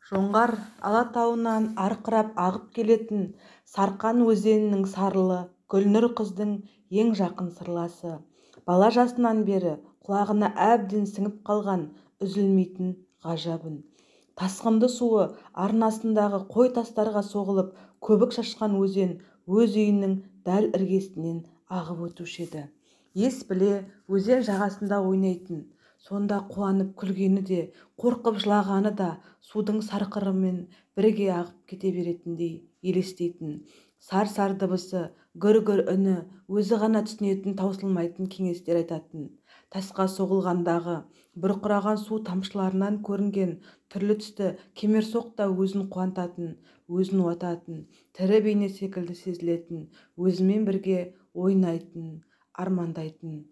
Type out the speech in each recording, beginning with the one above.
Жоңғар Алатауынан арқырап ағып келетін Сарқан өзенінің сарылы Гүлнұр қыздың ең жақын сырласы. Бала жасынан бері құлағына әбден сіңіп қалған үзілмейтін ғажабын. Тасқынды суы арнасындағы қой тастарға соғылып көбік шашқан өзен өз үйінің дәл іргесінен ағып өтуші еді. Ес біле өзен жағасында ойнайтын, сонда қуанып күлгені де, қорқып жылағаны да судың сарқырымен бірге ағып кете беретіндей елестейтін. Сар-сар дыбысы, гүр-гүр үні, өзі ғана түсінетін таусылмайтын кеңестер айтатын. Тасқа соғылғандағы бұрқыраған су тамшыларынан көрінген түрлі түсті кемерсоқ та өзін қуантатын, өзін уататын, тірі бейне секілді сезілетін, өзімен бірге ойнайтын, армандайтын.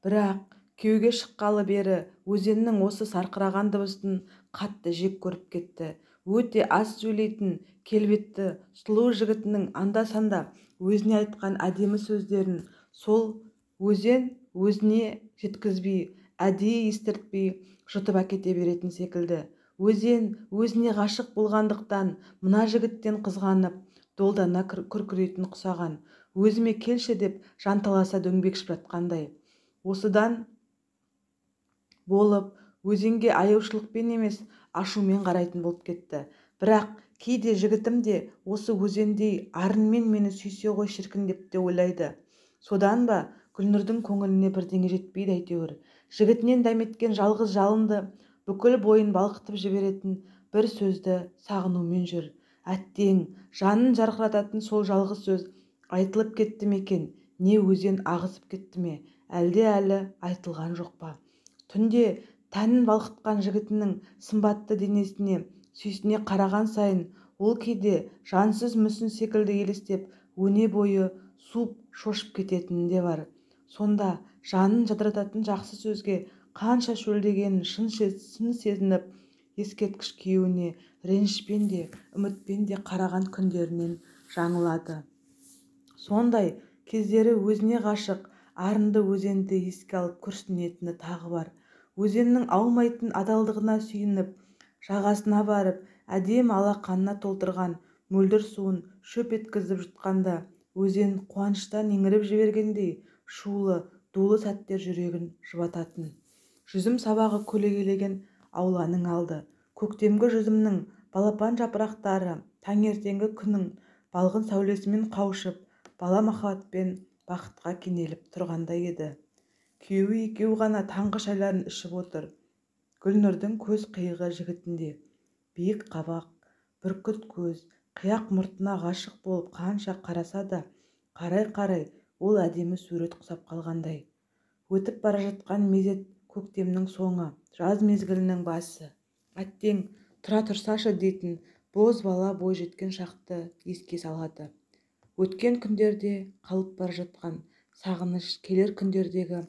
Бірақ күйеуге шыққалы бері өзеннің осы сарқыраған дыбысын қатты жек көріп кетті. Өте аз сөйлейтін, келбетті, сұлу жігітінің анда-санда өзіне айтқан әдемі сөздерін сол өзен өзіне жеткізбей, әдейі естіртпей жұтып әкете беретін секілді. Өзен өзіне ғашық болғандықтан мына жігіттен қызғанып, долдана күркірейтін құсаған, өзіме келші деп жанталаса дөңбекшіп жатқандай. Осыдан болып өзенге аяушылықпен емес ашумен қарайтын болып кетті. Бірақ кейде жігітім де осы өзендей арынмен мені сүйсе ғой шіркін деп те ойлайды. Содан ба Гүлнұрдың көңіліне бірдеңе жетпейді әйтеуір. Жігітінен дәметкен жалғыз жалынды бүкіл бойын балқытып жіберетін бір сөзді сағынумен жүр. Әттең, жанын жарқырататын сол жалғыз сөз айтылып кетті ме екен, не өзен ағызып кетті ме, әлде әлі айтылған жоқ па? Түнде тәнін балқытқан жігітінің сымбатты денесіне сүйсіне қараған сайын ол кейде жансыз мүсін секілді елестеп өне бойы суып шошып кететіні де бар. Сонда жанын жадырататын жақсы сөзге қанша шөлдегенін шын сезініп, ескерткіш күйеуіне ренішпен де үмітпен де қараған күндерінен жаңылады. Сондай кездері өзіне ғашық арынды өзенді еске алып күрсінетіні тағы бар. Өзеннің аумайтын адалдығына сүйініп, жағасына барып, әдемі алақанына толтырған мөлдір суын шөп еткізіп жұтқанда, өзен қуаныштан еңіреп жібергендей шулы, дулы сәттер жүрегін жұбататын. Жүзім сабағы көлегейлеген ауланың алды. Көктемгі жүзімнің балапан жапырақтары таңертеңгі күннің балғын сәулесімен қауышып, бала махаббатпен бақытқа кенеліп тұрғандай еді. Күйеуі екеуі ғана таңғы шайларын ішіп отыр. Гүлнұрдың көз қиығы жігітінде. Биік қабақ, бүркіт көз, қияқ мұртына ғашық болып қанша қараса да, қарай-қарай ол әдемі сурет құсап қалғандай. Өтіп бара жатқан мезет көктемнің соңы, жаз мезгілінің басы. Әттең, тұра тұрсашы дейтін боз бала бой жеткен шақты еске салады. Өткен күндерде қалып бара жатқан сағыныш келер күндердегі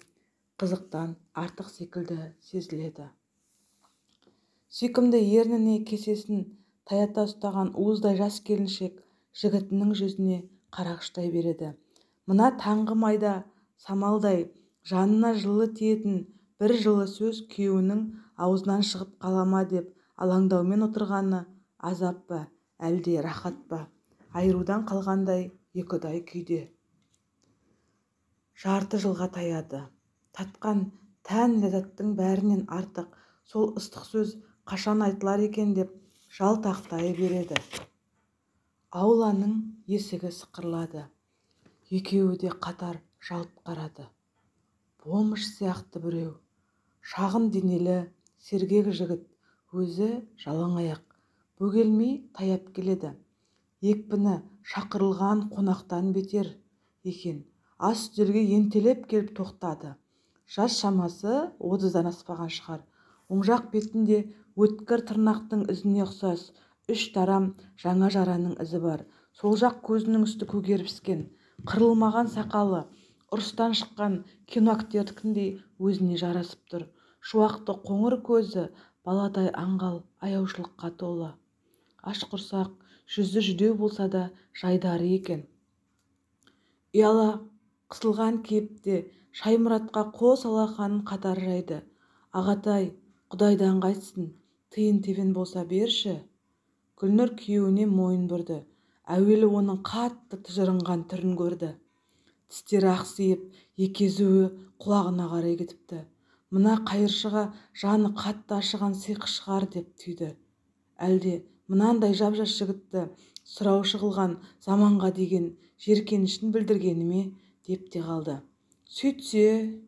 қызықтан артық секілді сезіледі. Сүйкімді ерніне кесесін таята ұстаған уыздай жас келіншек жігітінің жүзіне қарағыштай береді. Мына таңғы майда самалдай жанына жылы тиетін бір жылы сөз күйеуінің аузынан шығып қалама деп алаңдаумен отырғаны азап па, әлде рахат па? Айырудан қалғандай екіұдай күйде. Жарты жылға таяды. Татқан тән ләззаттың бәрінен артық сол ыстық сөз қашан айтылар екен деп жалтақтай береді. Ауланың есігі сықырлады. Екеуі де қатар жалт қарады. Болмыш сияқты біреу. Шағын денелі, сергек жігіт, өзі жалаң аяқ, бөгелмей таяп келеді. Екпіні шақырылған қонақтан бетер екен. Ас үстелге ентелеп келіп тоқтады. Жас шамасы 30-дан аспаған шығар. Оң жақ бетінде өткір тырнақтың ізіне ұқсас 3 тарам жаңа жараның ізі бар. Сол жақ көзінің үсті көгеріп піскен, қырылмаған сақалы ұрыстан шыққан киноактердікіндей өзіне жарасып тұр. Шуақты қоңыр көзі баладай аңғал, аяушылыққа толы. Аш құрсақ, жүзі жүдеу болса да жайдары екен. Ұяла қысылған кейіпте Шаймұратқа қос алақанын қатар жайды. Ағатай, Құдайдан қайтсын, тиын-тебен болса берші. Гүлнұр күйеуіне мойын бұрды. Әуелі оның қатты тыжырынған түрін көрді. Тістері ақсиып, екі езуі құлағына қарай кетіпті. Мына қайыршыға жаны қатты ашыған сиқы шығар деп түйді. Әлде мынандай жап-жас жігітті сұраушы қылған заманға деген жеркенішін білдіргені ме деп те қалды. Сөйтсе,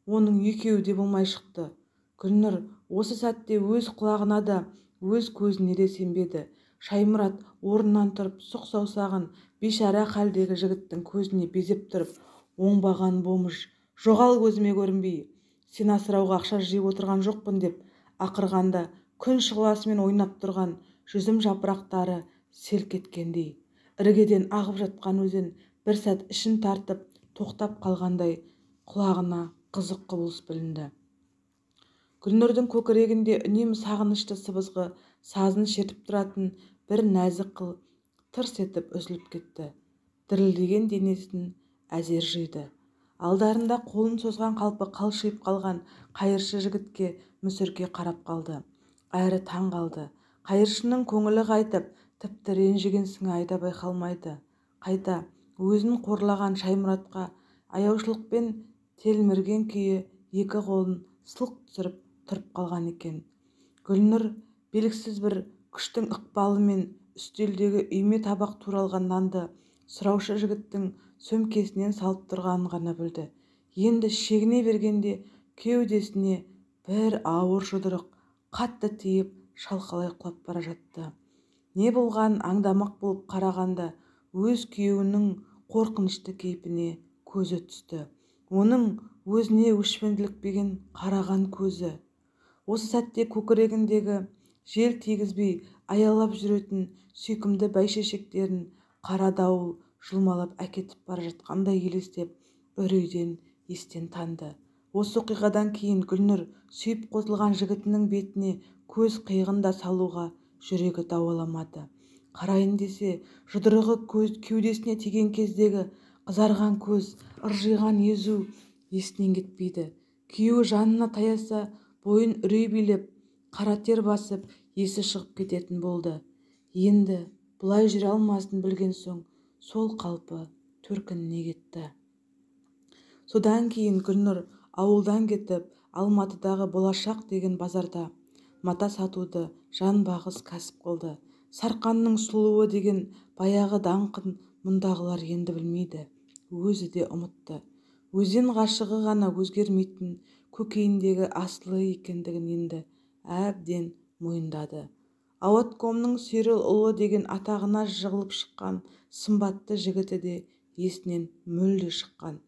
оның екеуі де болмай шықты. Гүлнұр осы сәтте өз құлағына да, өз көзіне де сенбеді. Шаймұрат орнынан тұрып сұқ саусағын бейшара халдегі жігіттің көзіне безеп тұрып, оңбаған бомыш, жоғал көзіме көрінбей, сен асырауға ақша жиып отырған жоқпын деп ақырғанда күн шұғыласымен ойнап тұрған жүзім жапырақтары селк еткендей, іргеден ағып жатқан өзен бір сәт ішін тартып тоқтап қалғандай құлағына қызық құбылыс білінді. Гүлнұрдың көкірегінде үнемі сағынышты сыбызғы сазын шертіп тұратын бір нәзік қыл тырс етіп үзіліп кетті. Дірілдеген денесін әзер жиды. Алдарында қолын созған қалпы қалшиып қалған қайыршы жігітке мүсірке қарап қалды. Әрі таң қалды. Қайыршының көңілі қайтып, тіпті ренжіген сыңайы да байқалмайды. Қайта өзін қорлаған Шаймұратқа аяушылықпен телмірген күйі екі қолын сылқ түсіріп тұрып қалған екен. Гүлнұр белгісіз бір күштің ықпалымен үстелдегі үйме табақ туралған нанды сұраушы жігіттің сөмкесінен салып тұрғанын ғана білді. Енді шегіне бергенде кеудесіне бір ауыр жұдырық қатты тиіп шалқалай құлап бара жатты. Не болғанын аңдамақ болып қарағанда өз күйеуінің қорқынышты кейпіне көзі түсті. Оның өзіне өшпенділікпен қараған көзі. Осы сәтте көкірегіндегі жел тигізбей аялап жүретін сүйкімді бәйшешектерін қара дауыл жұлмалап әкетіп бара жатқандай елестеп, үрейден естен танды. Осы оқиғадан кейін Гүлнұр сүйіп қосылған жігітінің бетіне көз қиығын да салуға жүрегі дауаламады. Қарайын десе, жұдырығы кеудесіне тиген кездегі қызарған көз, ыржиған езу есінен кетпейді. Күйеуі жанына таяса, бойын үрей билеп, қара тер басып, есі шығып кететін болды. Енді бұлай жүре алмасын білген соң, сол қалпы төркініне кетті. Содан кейін Гүлнұр ауылдан кетіп, Алматыдағы болашақ деген базарда мата сатуды жанбағыс кәсіп қылды. Сарқанның сұлуы деген баяғы даңқын мұндағылар енді білмейді. Өзі де ұмытты. Өзен ғашығы ғана өзгермейтін көкейіндегі асылы екендігін енді әбден мойындады. Ауаткомның Серіл ұлы деген атағына жығылып шыққан сымбатты жігіті де есінен мүлде шыққан.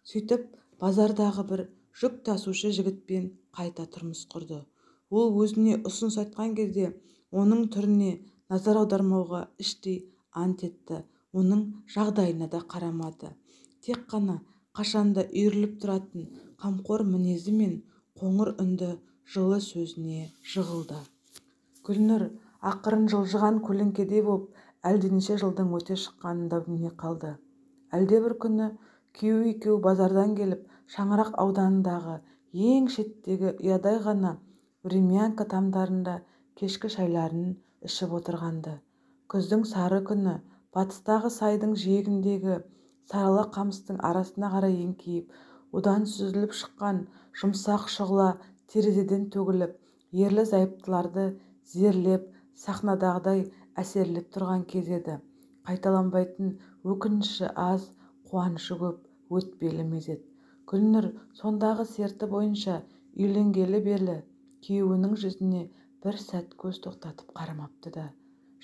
Сөйтіп, базардағы бір жүк тасушы жігітпен қайта тұрмыс құрды. Ол өзіне ұсыныс айтқан кезде оның түріне назар аудармауға іштей ант етті. Оның жағдайына да қарамады. Тек қана қашанда үйіріліп тұратын қамқор мінезі мен қоңыр үнді жылы сөзіне жығылды. Гүлнұр ақырын жылжыған көлеңкедей боп әлденеше жылдың өте шыққанында білмей қалды. Әлде бір күні күйеуі екеуі базардан келіп Шаңырақ ауданындағы ең шеттегі ұядай ғана Времянка тамдарында кешкі шайларын ішіп отырғанды. Күздің сары күні батыстағы сайдың жиегіндегі сарала қамыстың арасына қарай еңкейіп, одан сүзіліп шыққан жұмсақ шұғыла терезеден төгіліп, ерлі-зайыптыларды зерлеп, сахнадағыдай әсерлеп тұрған кез еді. Қайталанбайтын өкініші аз, қуанышы көп өтпелі мезет. Гүлнұр сондағы серті бойынша үйленгелі берлі күйеуінің жүзіне бір сәт көз тоқтатып қарамапты да.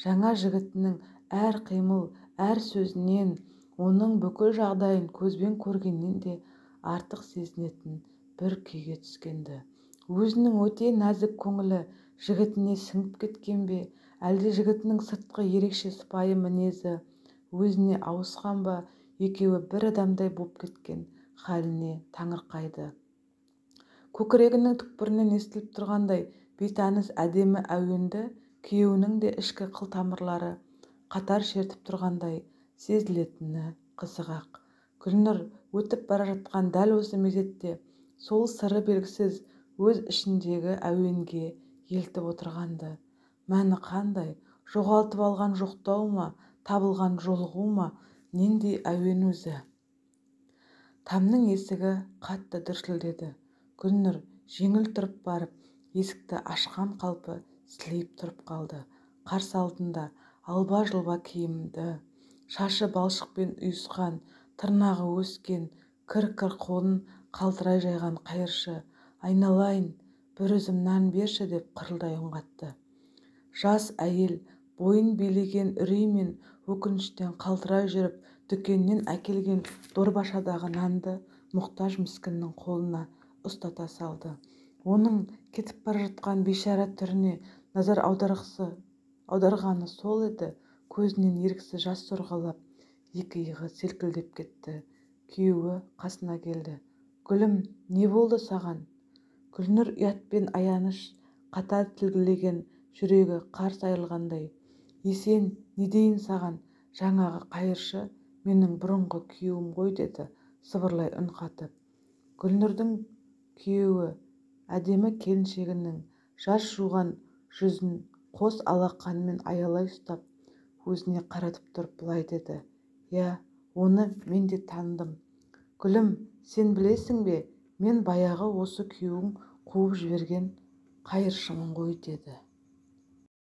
Жаңа жігітінің әр қимыл, әр сөзінен, оның бүкіл жағдайын көзбен көргеннен де артық сезінетін бір күйге түскенді. Өзінің өте нәзік көңілі жігітіне сіңіп кеткен бе, әлде жігітінің сыртқы ерекше сыпайы мінезі өзіне ауысқан ба, екеуі бір адамдай боп кеткен халіне таңырқайды. Көкірегінің түкпірінен естіліп тұрғандай бейтаныс әдемі әуенді күйеуінің де ішкі қылтамырлары қатар шертіп тұрғандай сезілетіні қызық-ақ. Гүлнұр өтіп бара жатқан дәл осы мезетте сол сыры белгісіз өз ішіндегі әуенге елтіп отырғанды. Мәні қандай? Жоғалтып алған жоқтау ма, табылған жолығу ма, нендей әуен өзі? Тамның есігі қатты дүрсілдеді. Гүлнұр жеңіл тұрып барып, есікті ашқан қалпы сілейіп тұрып қалды. Қарсы алдында алба-жұлба киімді, шашы балшықпен үйісқан, тырнағы өскен, кір-кір қолын қалтырай жайған қайыршы, айналайын, бір үзім нан берші деп қырылдай үн қатты. Жас әйел бойын билеген үрей мен өкініштен қалтырай жүріп, дүкеннен әкелген дорбашадағы нанды мұқтаж міскіннің қолына ұстата салды. Оның кетіп бара жатқан бейшара түріне назар аударғаны сол еді. Көзінен еріксіз жас сорғалап, екі иығы селкілдеп кетті. Күйеуі қасына келді. Гүлім, не болды саған? Гүлнұр ұят пен аяныш қатар тілгілеген жүрегі қарс айырылғандай. Есен, не дейін саған? Жаңағы қайыршы менің бұрынғы күйеуім ғой, деді сыбырлай үн қатып. Гүлнұрдың күйеуі әдемі келіншегінің жас жуған жүзін қос алақанымен аялай ұстап, өзіне қаратып тұрып былай деді. Я, оны мен де таныдым. Гүлім, сен білесің бе, мен баяғы осы күйеуің қуып жіберген қайыршымын ғой, деді.